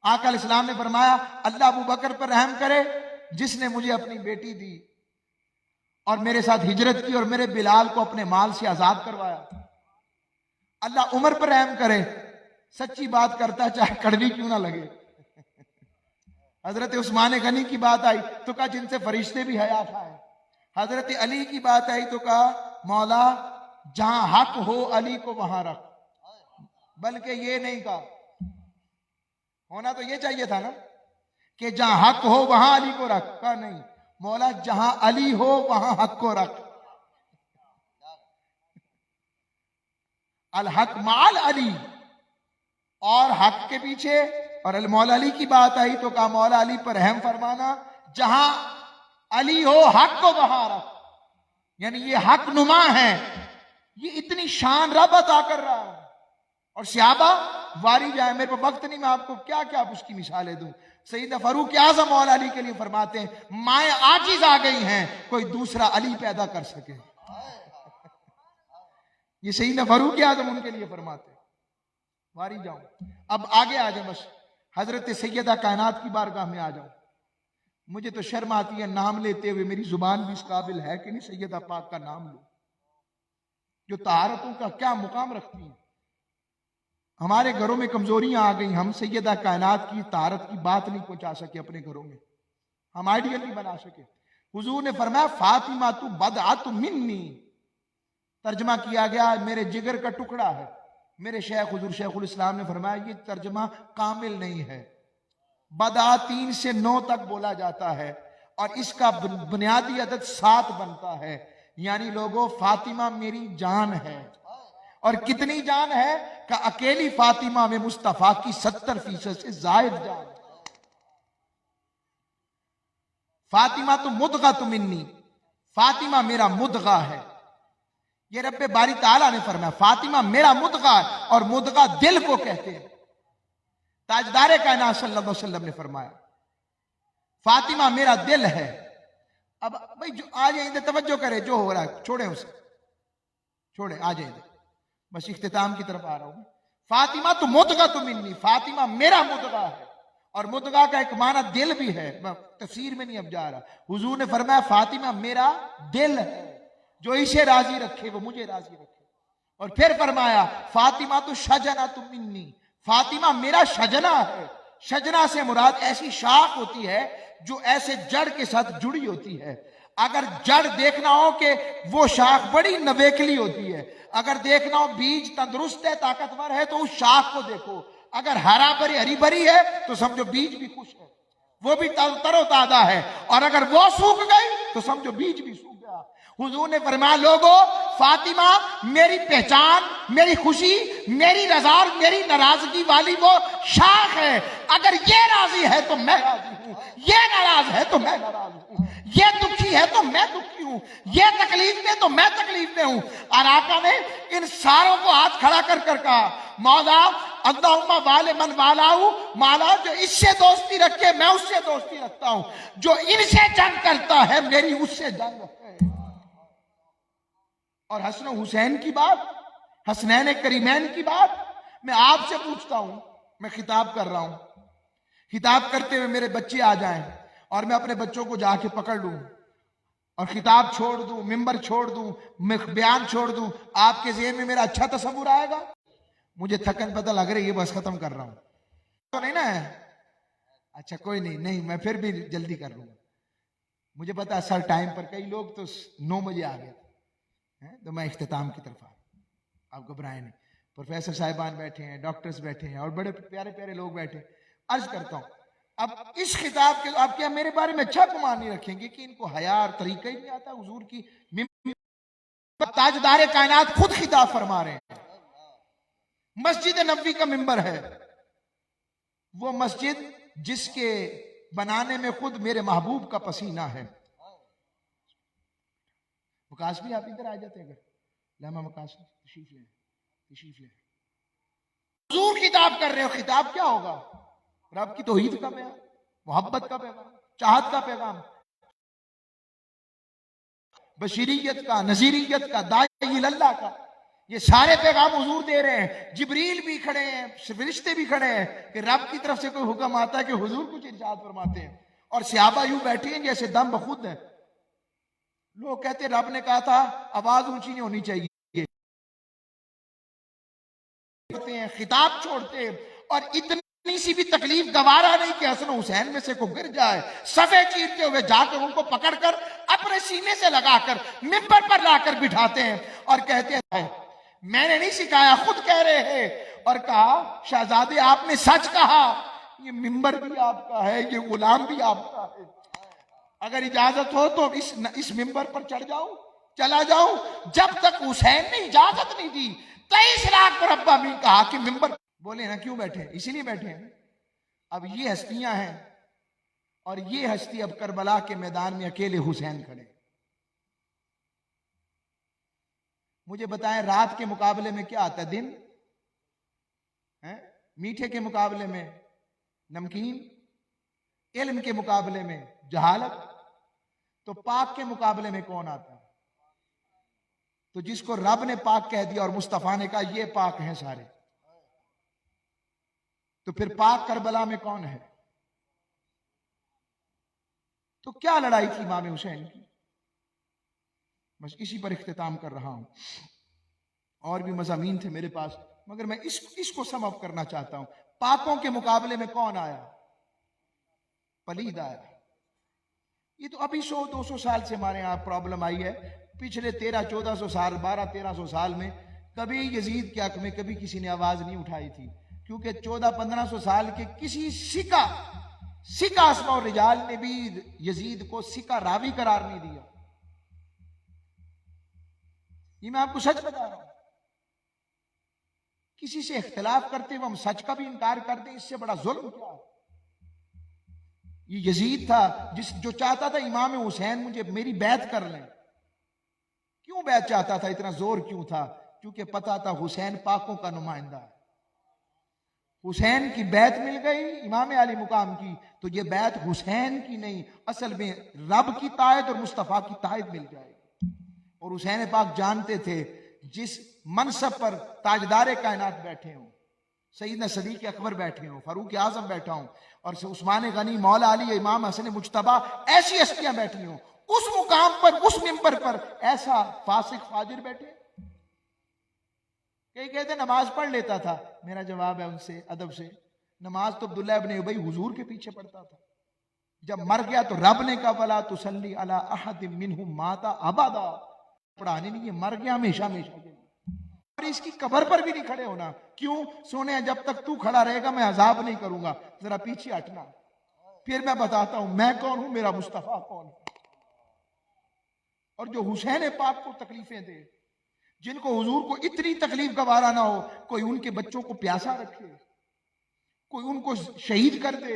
آقا علیہ السلام نے فرمایا اللہ ابو بکر پر رحم کرے جس نے مجھے اپنی بیٹی دی اور میرے ساتھ ہجرت کی اور میرے بلال کو اپنے مال سے آزاد کروایا. اللہ عمر پر رحم کرے, سچی بات کرتا چاہے کڑوی کیوں نہ لگے. حضرت عثمان غنی کی بات آئی تو کہا جن سے فرشتے بھی حیا کھائے. حضرت علی کی بات آئی تو کہا مولا جہاں حق ہو علی کو وہاں رکھ. بلکہ یہ نہیں کہا, ہونا تو یہ چاہیے تھا نا کہ جہاں حق ہو وہاں علی کو رکھ. کہا نہیں مولا جہاں علی ہو وہاں حق کو رکھ. الحق مال علی, اور حق کے پیچھے. اور مولا علی کی بات آئی تو کہا مولا علی پر رحم فرمانا, جہاں علی ہو حق کو وہاں رکھ. یعنی یہ حق نما ہے, یہ اتنی شان رب عطا کر رہا ہے. اور صحابہ واری جائے, میرے پاس وقت نہیں, میں آپ کو کیا کیا اس کی مثالیں دوں. سیدنا فاروق اعظم مولا علی کے لیے فرماتے ہیں مائیں عاجز آ گئی ہیں کوئی دوسرا علی پیدا کر سکے. یہ سیدنا فاروق اعظم ان کے لیے فرماتے ہیں. واری جاؤں, اب آگے آ جاؤں, بس حضرت سیدہ کائنات کی بارگاہ میں آ جاؤں. مجھے تو شرم آتی ہے نام لیتے ہوئے, میری زبان بھی اس قابل ہے کہ نہیں سیدہ پاک کا نام لوں, جو طہارتوں کا کیا مقام رکھتی ہیں. ہمارے گھروں میں کمزوریاں آ گئی، ہم سیدہ کائنات کی طہارت کی بات نہیں پہنچا سکے اپنے گھروں میں، ہم آئیڈیل نہیں بنا سکے۔ حضور نے فرمایا فاطمہ تو بدعت منی، ترجمہ کیا گیا میرے جگر کا ٹکڑا ہے۔ میرے شیخ حضور شیخ الاسلام نے فرمایا یہ ترجمہ کامل نہیں ہے، بدع 3 سے 9 تک بولا جاتا ہے اور اس کا بنیادی عدد 7 بنتا ہے، یعنی لوگوں فاطمہ میری جان ہے۔ اور کتنی جان ہے کہ اکیلی فاطمہ میں مصطفیٰ کی 70% سے زائد جان۔ فاطمہ تو مدغہ منی، فاطمہ میرا مدغہ ہے۔ یہ رب باری تعالیٰ نے فرمایا فاطمہ میرا مدغہ ہے، اور مدغہ دل کو کہتے ہیں۔ تاجدار کائنات صلی اللہ علیہ وسلم نے فرمایا فاطمہ میرا دل ہے۔ اب بھائی جو آ جائیں دے، توجہ کرے، جو ہو رہا ہے چھوڑیں اسے، چھوڑیں، آ جائیں دے، بس اختتام کی طرف آ رہا ہوں۔ فاطمہ تو مدغہ منی، فاطمہ میرا مدغہ ہے، اور مدغہ کا ایک معنی دل بھی ہے، میں تفسیر میں نہیں اب جا رہا۔ حضور نے فرمایا فاطمہ میرا دل ہے، جو اسے راضی رکھے وہ مجھے راضی رکھے۔ اور پھر فرمایا فاطمہ تو شجنہ منی، فاطمہ میرا شجنہ ہے۔ شجنہ سے مراد ایسی شاخ ہوتی ہے جو ایسے جڑ کے ساتھ جڑی ہوتی ہے۔ اگر جڑ دیکھنا ہو کہ وہ شاخ بڑی نویکلی ہوتی ہے، اگر دیکھنا ہو بیج تندرست ہے طاقتور ہے تو اس شاخ کو دیکھو، اگر ہری بھری ہے تو سمجھو بیج بھی خوش ہے، وہ بھی تر و تازہ ہے، اور اگر وہ سوکھ گئی تو سمجھو بیج بھی سوکھ گیا۔ حضور نے فرمایا لوگوں فاطمہ میری پہچان، میری خوشی، میری رضا اور میری ناراضگی والی وہ شاخ ہے۔ اگر یہ راضی ہے تو میں راضی ہوں، یہ ناراض ہے تو میں ناراض ہوں، یہ دکھی ہے تو میں دکھی ہوں، یہ تکلیف میں تو میں تکلیف میں ہوں۔ اور آقا نے ان ساروں کو ہاتھ کھڑا کر کر کہا مولا اللہم والے من والاؤ، مولا جو اس سے دوستی رکھے میں اس سے دوستی رکھتا ہوں، جو ان سے جنگ کرتا ہے میری اس سے جنگ ہے۔ اور حسن و حسین کی بات، حسنین کریمین کی بات میں آپ سے پوچھتا ہوں، میں خطاب کر رہا ہوں، خطاب کرتے ہوئے میرے بچے آ جائیں اور میں اپنے بچوں کو جا کے پکڑ لوں اور خطاب چھوڑ دوں، ممبر چھوڑ دوں، میں بیان چھوڑ دوں، آپ کے ذہن میں میرا اچھا تصور آئے گا؟ مجھے تھکن پتہ لگ رہی ہے، بس ختم کر رہا ہوں تو نہیں نا ہے؟ اچھا کوئی نہیں، میں پھر بھی جلدی کر لوں گا۔ مجھے پتا ہے سر ٹائم پر، کئی لوگ تو 9 بجے آ گئے تھے، تو میں اختتام کی طرف آ رہا ہوں، آپ گھبرائیں نہیں۔ پروفیسر صاحبان بیٹھے ہیں، ڈاکٹرز بیٹھے ہیں، اور بڑے پیارے پیارے لوگ بیٹھے ہیں۔ عرض کرتا ہوں اب اس خطاب کے آپ کیا میرے بارے میں اچھا گمان نہیں رکھیں گے کہ ان کو حیا اور طریقہ ہی نہیں آتا؟ حضور کی تاجدار کائنات خود خطاب فرما رہے ہیں، مسجد نبوی کا ممبر ہے، وہ مسجد جس کے بنانے میں خود میرے محبوب کا پسینہ ہے۔ مقاص بھی آپ ادھر آ جاتے ہیں، اگر لامہ مقاص تشریف لیں، تشریف لیں۔ حضور خطاب کر رہے ہو، خطاب کیا ہوگا؟ رب کی توحید کا پیغام، محبت کا پیغام، چاہت کا پیغام، بشیریت کا، نذیریت کا، داعی اللہ کا، یہ سارے پیغام حضور دے رہے ہیں۔ جبریل بھی کھڑے ہیں، فرشتے بھی کھڑے ہیں کہ رب کی طرف سے کوئی حکم آتا ہے کہ حضور کچھ ارشاد فرماتے ہیں، اور صحابہ یوں بیٹھے ہیں جیسے دم بخود ہیں۔ لوگ کہتے ہیں رب نے کہا تھا آواز اونچی نہیں ہونی چاہیے، خطاب چھوڑتے ہیں، اور اتنی سی بھی تکلیف گوارا نہیں کہ حسن و حسین میں سے کو گر جائے، صفے چیرتے ہوئے جا کر ان کو پکڑ کر اپنے سینے سے لگا کر ممبر پر لا کر بٹھاتے ہیں اور کہتے ہیں میں نے نہیں سکھایا، خود کہہ رہے ہیں، اور کہا شہزادے آپ نے سچ کہا، یہ ممبر بھی آپ کا ہے، یہ غلام بھی آپ کا ہے، اگر اجازت ہو تو اس ممبر پر چڑھ جاؤں، چلا جاؤں۔ جب تک حسین نے اجازت نہیں دی 23 لاکھ مربع میل کہا کہ ممبر، بولے نا کیوں بیٹھے ہیں؟ اسی لیے بیٹھے ہیں۔ اب یہ ہستیاں ہیں، اور یہ ہستی اب کربلا کے میدان میں اکیلے حسین کھڑے۔ مجھے بتائیں رات کے مقابلے میں کیا آتا ہے؟ دن؟ میٹھے کے مقابلے میں نمکین، علم کے مقابلے میں جہالت، تو پاک کے مقابلے میں کون آتا ہے؟ تو جس کو رب نے پاک کہہ دیا اور مصطفیٰ نے کہا یہ پاک ہیں سارے، تو پھر پاک کربلا میں کون ہے؟ تو کیا لڑائی تھی امام حسین کی؟ بس اسی پر اختتام کر رہا ہوں، اور بھی مضامین تھے میرے پاس، مگر میں اس کو سم اپ کرنا چاہتا ہوں. پاکوں کے مقابلے میں کون آیا؟ پلید آیا. یہ تو ابھی 100-200 سال سے ہمارے یہاں پرابلم آئی ہے. پچھلے 1300-1400 سال 1200-1300 سال میں کبھی یزید کے حق میں کبھی کسی نے آواز نہیں اٹھائی تھی, کیونکہ 1400-1500 سال کے کسی سکہ اسماء الرجال نے بھی یزید کو سکہ راوی قرار نہیں دیا. یہ میں آپ کو سچ بتا رہا ہوں. کسی سے اختلاف کرتے ہوئے ہم سچ کا بھی انکار کر دیں, اس سے بڑا ظلم کیا ہے؟ یہ یزید تھا جو چاہتا تھا امام حسین مجھے میری بیعت کر لیں. کیوں بیعت چاہتا تھا؟ اتنا زور کیوں تھا؟ کیونکہ پتا تھا حسین پاکوں کا نمائندہ ہے. حسین کی بیعت مل گئی امام علی مقام کی, تو یہ بیعت حسین کی نہیں, اصل میں رب کی تائید اور مصطفیٰ کی تائید مل جائے گی. اور حسین پاک جانتے تھے جس منصب پر تاجدار کائنات بیٹھے ہوں, سیدنا صدیق اکبر بیٹھے ہوں, فاروق اعظم بیٹھا ہوں, اور عثمان غنی, مولا علی, امام حسن مجتبیٰ, ایسی ہستیاں بیٹھی ہوں, اس مقام پر, اس منبر پر ایسا فاسق فاجر بیٹھے. کئی کہتے نماز پڑھ لیتا تھا. میرا جواب ہے ان سے ادب سے, نماز تو عبداللہ ابن ابی حضور کے پیچھے پڑھتا تھا. جب مر گیا تو رب نے کہا وَلَا تُصَلِّ عَلَىٰ أَحَدٍ مِّنْهُمْ مَاتَ أَبَدًا, پڑھانے نہیں, یہ مر گیا ہمیشہ ہمیشہ کے لیے. اور اس کی قبر پر بھی نہیں کھڑے ہونا. کیوں؟ سونے جب تک تو کھڑا رہے گا میں عذاب نہیں کروں گا, ذرا پیچھے ہٹنا, پھر میں بتاتا ہوں میں کون ہوں, میرا مصطفیٰ کون ہے. اور جو حسین پاک کو تکلیفیں دے, جن کو حضور کو اتنی تکلیف گوارا نہ ہو, کوئی ان کے بچوں کو پیاسا رکھے, کوئی ان کو شہید کر دے,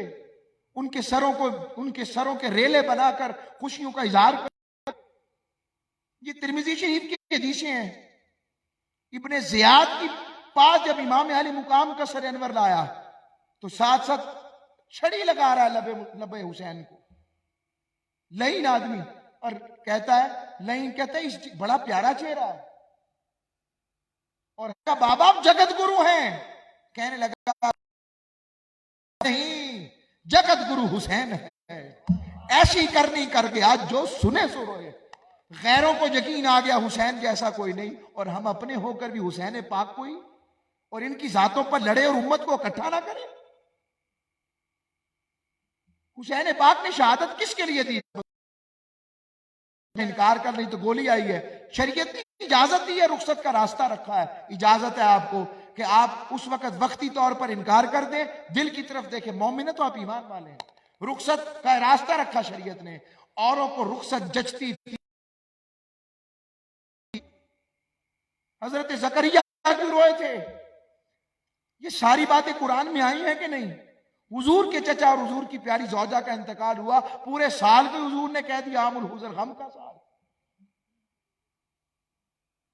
ان کے سروں کے ریلے بنا کر خوشیوں کا اظہار کر. یہ ترمذی شریف کی حدیثیں ہیں. ابن زیاد کی پاس جب امام علی مقام کا سر انور لایا تو ساتھ ساتھ چھڑی لگا رہا ہے لب حسین کو, لعین آدمی, اور کہتا ہے اس بڑا پیارا چہرہ ہے, اور بابا آپ جگت گرو ہیں. کہنے لگا نہیں, جگت گرو حسین ہے. ایسی کرنی کر کے آج جو سنے سو روئے. غیروں کو یقین آ گیا حسین جیسا کوئی نہیں, اور ہم اپنے ہو کر بھی حسین پاک کوئی اور ان کی ذاتوں پر لڑے اور امت کو اکٹھا نہ کریں. حسین پاک نے شہادت کس کے لیے دی؟ انکار کر رہی تو گولی آئی ہے. شریعت نے اجازت دی ہے, رخصت کا راستہ رکھا ہے, اجازت ہے آپ کو کہ آپ اس وقت وقتی طور پر انکار کر دیں, دل کی طرف دیکھیں. مومن ہے تو آپ ایمان والے ہیں. رخصت کا راستہ رکھا شریعت نے, اوروں کو رخصت جچتی تھی. حضرت زکریا کیوں روئے تھے؟ یہ ساری باتیں قرآن میں آئی ہیں کہ نہیں؟ حضور کے چچا اور حضور کی پیاری زوجہ کا انتقال ہوا, پورے سال کے حضور نے کہہ دیا عام الحزن, غم کا سال.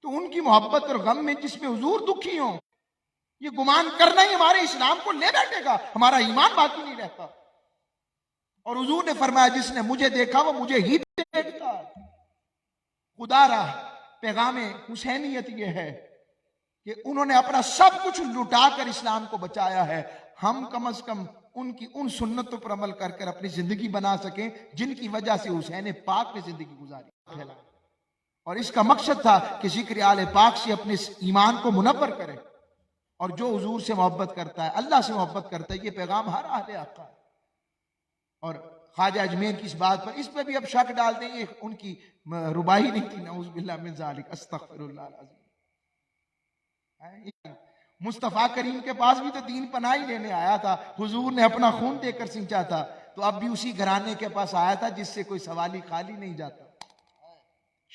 تو ان کی محبت اور غم میں جس میں حضور دکھی ہوں, یہ گمان کرنا ہی ہمارے اسلام کو لے بیٹھے گا, ہمارا ایمان باقی نہیں رہتا. اور حضور نے فرمایا جس نے مجھے دیکھا وہ مجھے ہی دیکھتا. خدا را پیغام حسینیت یہ ہے کہ انہوں نے اپنا سب کچھ لٹا کر اسلام کو بچایا ہے. ہم کم از کم ان کی ان سنتوں پر عمل کر کر اپنی زندگی بنا سکیں جن کی وجہ سے حسین پاک نے زندگی گزاری. اور اس کا مقصد تھا کہ ذکر آل پاک سے اپنے ایمان کو منور کرے, اور جو حضور سے محبت کرتا ہے, اللہ سے محبت کرتا ہے, یہ پیغام ہر اہل حق ہے. اور خواجہ اجمیر کی اس بات پر, اس پہ بھی اب شک ڈال دیں, یہ ان کی ربائی نہیں تھی, نعوذ باللہ من ذالک, استغفر اللہ العظیم. مصطفیٰ کریم کے پاس بھی تو دین پناہ ہی لینے آیا تھا, حضور نے اپنا خون دے کر سینچا تھا, تو اب بھی اسی گھرانے کے پاس آیا تھا جس سے کوئی سوالی خالی نہیں جاتا.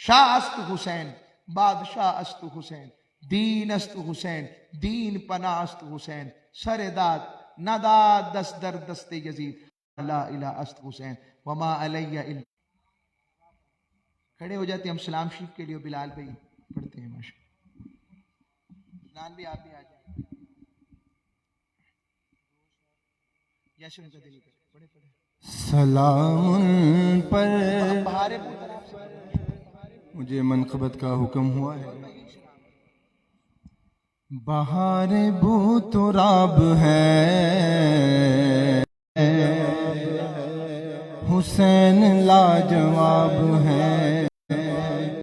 شاہ است حسین, بادشاہ است حسین, دین است حسین, دین پناہ است حسین, سر داد نداد دست در دست یزید, لا الہ است حسین وما علیہ الا. کھڑے ہو جاتے ہم سلام شریف کے لیے, بلال بھائی پڑھتے ہیں. ماشاء بلال بھی آپ بھی آ جائیں. یسن کا دل کرے, پڑھے پڑھے. سلام پر بہارے مجھے منقبت کا حکم ہوا ہے. بہار بو تراب ہے, حسین لاجواب ہے.